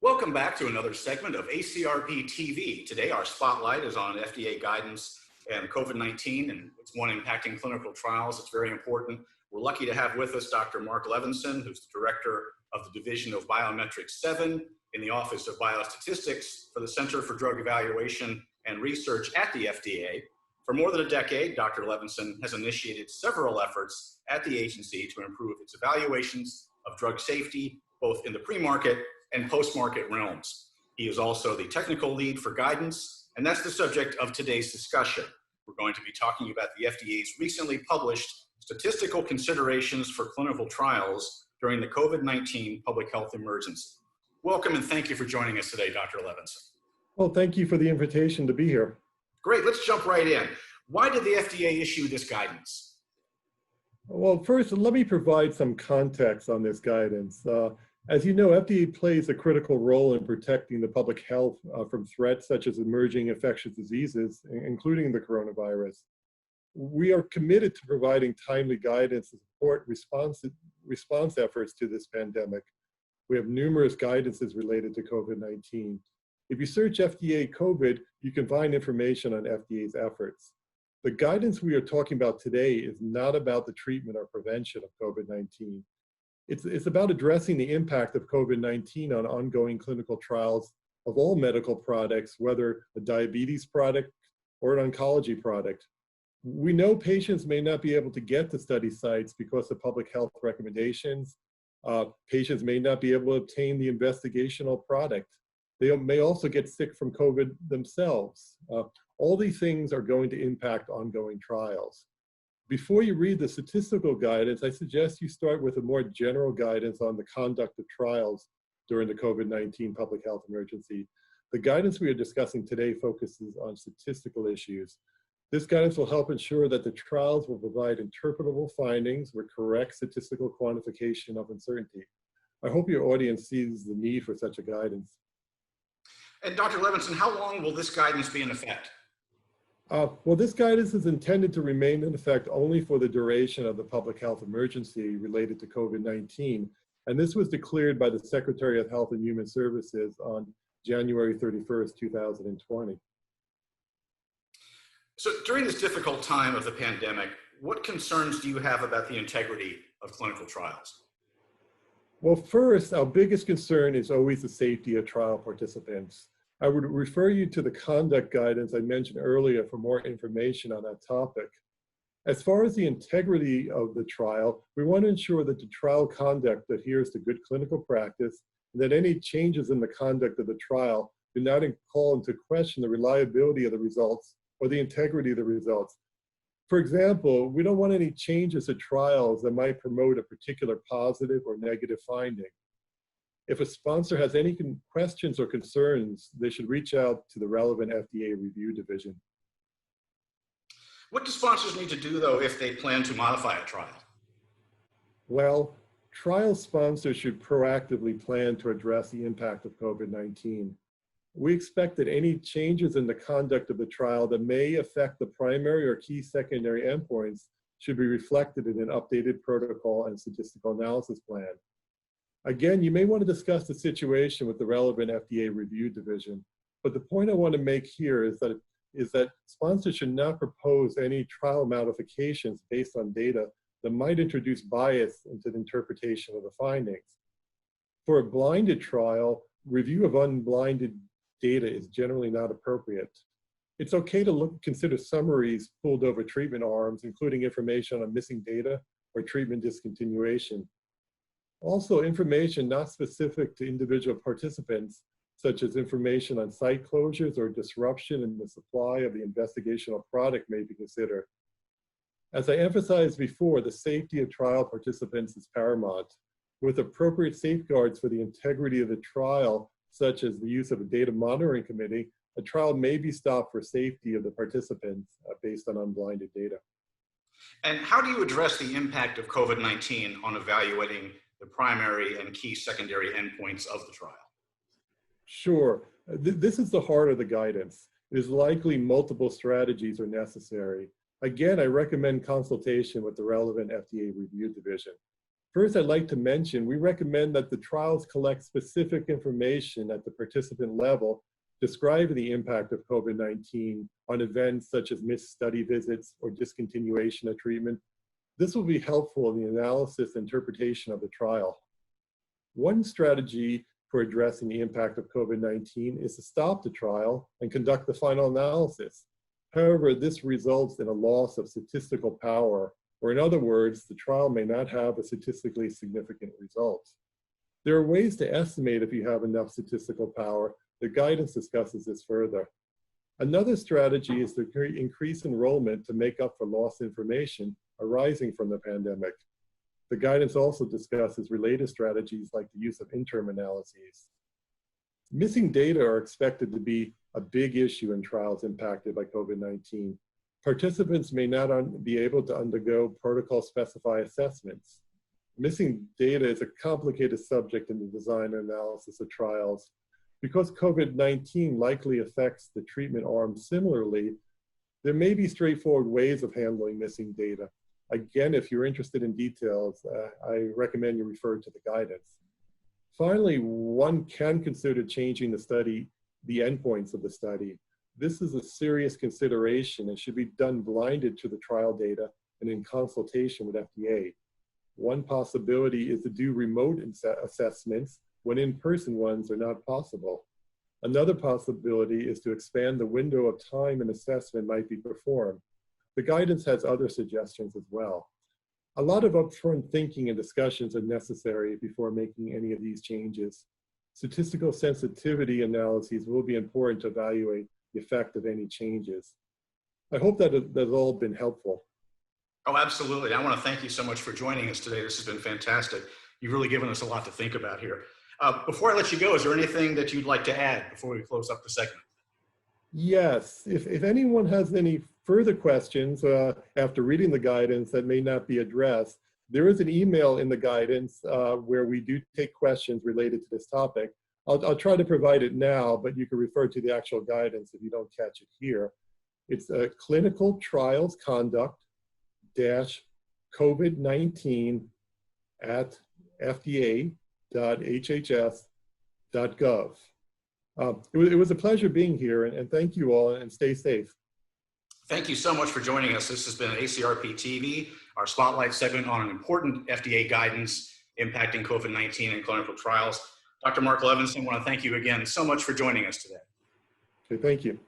Welcome back to another segment of ACRP TV. Today, our spotlight is on FDA guidance and COVID-19 and it's one impacting clinical trials. It's very important. We're lucky to have with us Dr. Mark Levenson, who's the director of the Division of Biometrics 7 in the Office of Biostatistics for the Center for Drug Evaluation and Research at the FDA. For more than a decade, Dr. Levenson has initiated several efforts at the agency to improve its evaluations of drug safety, both in the pre-market and post-market realms. He is also the technical lead for guidance, and that's the subject of today's discussion. We're going to be talking about the FDA's recently published statistical considerations for clinical trials during the COVID-19 public health emergency. Welcome and thank you for joining us today, Dr. Levenson. Well, thank you for the invitation to be here. Great, let's jump right in. Why did the FDA issue this guidance? Well, first, let me provide some context on this guidance. As you know, FDA plays a critical role in protecting the public health from threats such as emerging infectious diseases, including the coronavirus. We are committed to providing timely guidance to support response efforts to this pandemic. We have numerous guidances related to COVID-19. If you search FDA COVID, you can find information on FDA's efforts. The guidance we are talking about today is not about the treatment or prevention of COVID-19. It's about addressing the impact of COVID-19 on ongoing clinical trials of all medical products, whether a diabetes product or an oncology product. We know patients may not be able to get to study sites because of public health recommendations. Patients may not be able to obtain the investigational product. They may also get sick from COVID themselves. All these things are going to impact ongoing trials. Before you read the statistical guidance, I suggest you start with a more general guidance on the conduct of trials during the COVID-19 public health emergency. The guidance we are discussing today focuses on statistical issues. This guidance will help ensure that the trials will provide interpretable findings with correct statistical quantification of uncertainty. I hope your audience sees the need for such a guidance. And Dr. Levenson, how long will this guidance be in effect? Well, this guidance is intended to remain in effect only for the duration of the public health emergency related to COVID-19. And this was declared by the Secretary of Health and Human Services on January 31st, 2020. So during this difficult time of the pandemic, what concerns do you have about the integrity of clinical trials? Well, first, our biggest concern is always the safety of trial participants. I would refer you to the conduct guidance I mentioned earlier for more information on that topic. As far as the integrity of the trial, we want to ensure that the trial conduct adheres to good clinical practice and that any changes in the conduct of the trial do not call into question the reliability of the results or the integrity of the results. For example, we don't want any changes to trials that might promote a particular positive or negative finding. If a sponsor has any questions or concerns, they should reach out to the relevant FDA review division. What do sponsors need to do, though, if they plan to modify a trial? Well, trial sponsors should proactively plan to address the impact of COVID-19. We expect that any changes in the conduct of the trial that may affect the primary or key secondary endpoints should be reflected in an updated protocol and statistical analysis plan. Again, you may want to discuss the situation with the relevant FDA review division, but the point I want to make here is that sponsors should not propose any trial modifications based on data that might introduce bias into the interpretation of the findings. For a blinded trial, review of unblinded data is generally not appropriate. It's okay to consider summaries pulled over treatment arms, including information on missing data or treatment discontinuation. Also, information not specific to individual participants, such as information on site closures or disruption in the supply of the investigational product, may be considered. As I emphasized before, the safety of trial participants is paramount. With appropriate safeguards for the integrity of the trial, such as the use of a data monitoring committee, a trial may be stopped for safety of the participants based on unblinded data. And how do you address the impact of COVID-19 on evaluating the primary and key secondary endpoints of the trial? Sure. This is the heart of the guidance. It is likely multiple strategies are necessary. Again, I recommend consultation with the relevant FDA review division. First, I'd like to mention, we recommend that the trials collect specific information at the participant level describing the impact of COVID-19 on events such as missed study visits or discontinuation of treatment. This will be helpful in the analysis and interpretation of the trial. One strategy for addressing the impact of COVID-19 is to stop the trial and conduct the final analysis. However, this results in a loss of statistical power, or in other words, the trial may not have a statistically significant result. There are ways to estimate if you have enough statistical power. The guidance discusses this further. Another strategy is to increase enrollment to make up for lost information arising from the pandemic. The guidance also discusses related strategies like the use of interim analyses. Missing data are expected to be a big issue in trials impacted by COVID-19. Participants may not be able to undergo protocol-specified assessments. Missing data is a complicated subject in the design and analysis of trials. Because COVID-19 likely affects the treatment arm similarly, there may be straightforward ways of handling missing data. Again, if you're interested in details, I recommend you refer to the guidance. Finally, one can consider changing the endpoints of the study. This is a serious consideration and should be done blinded to the trial data and in consultation with FDA. One possibility is to do remote assessments when in-person ones are not possible. Another possibility is to expand the window of time an assessment might be performed. The guidance has other suggestions as well. A lot of upfront thinking and discussions are necessary before making any of these changes. Statistical sensitivity analyses will be important to evaluate the effect of any changes. I hope that has all been helpful. Oh, absolutely. I want to thank you so much for joining us today. This has been fantastic. You've really given us a lot to think about here. Before I let you go, is there anything that you'd like to add before we close up the segment? Yes, if anyone has any further questions after reading the guidance that may not be addressed, there is an email in the guidance where we do take questions related to this topic. I'll try to provide it now, but you can refer to the actual guidance if you don't catch it here. It's clinical trials conduct -COVID-19 at fda.hhs.gov. It was a pleasure being here, and thank you all, and stay safe. Thank you so much for joining us. This has been ACRP TV, our spotlight segment on an important FDA guidance impacting COVID-19 and clinical trials. Dr. Mark Levenson, I want to thank you again so much for joining us today. Okay, thank you.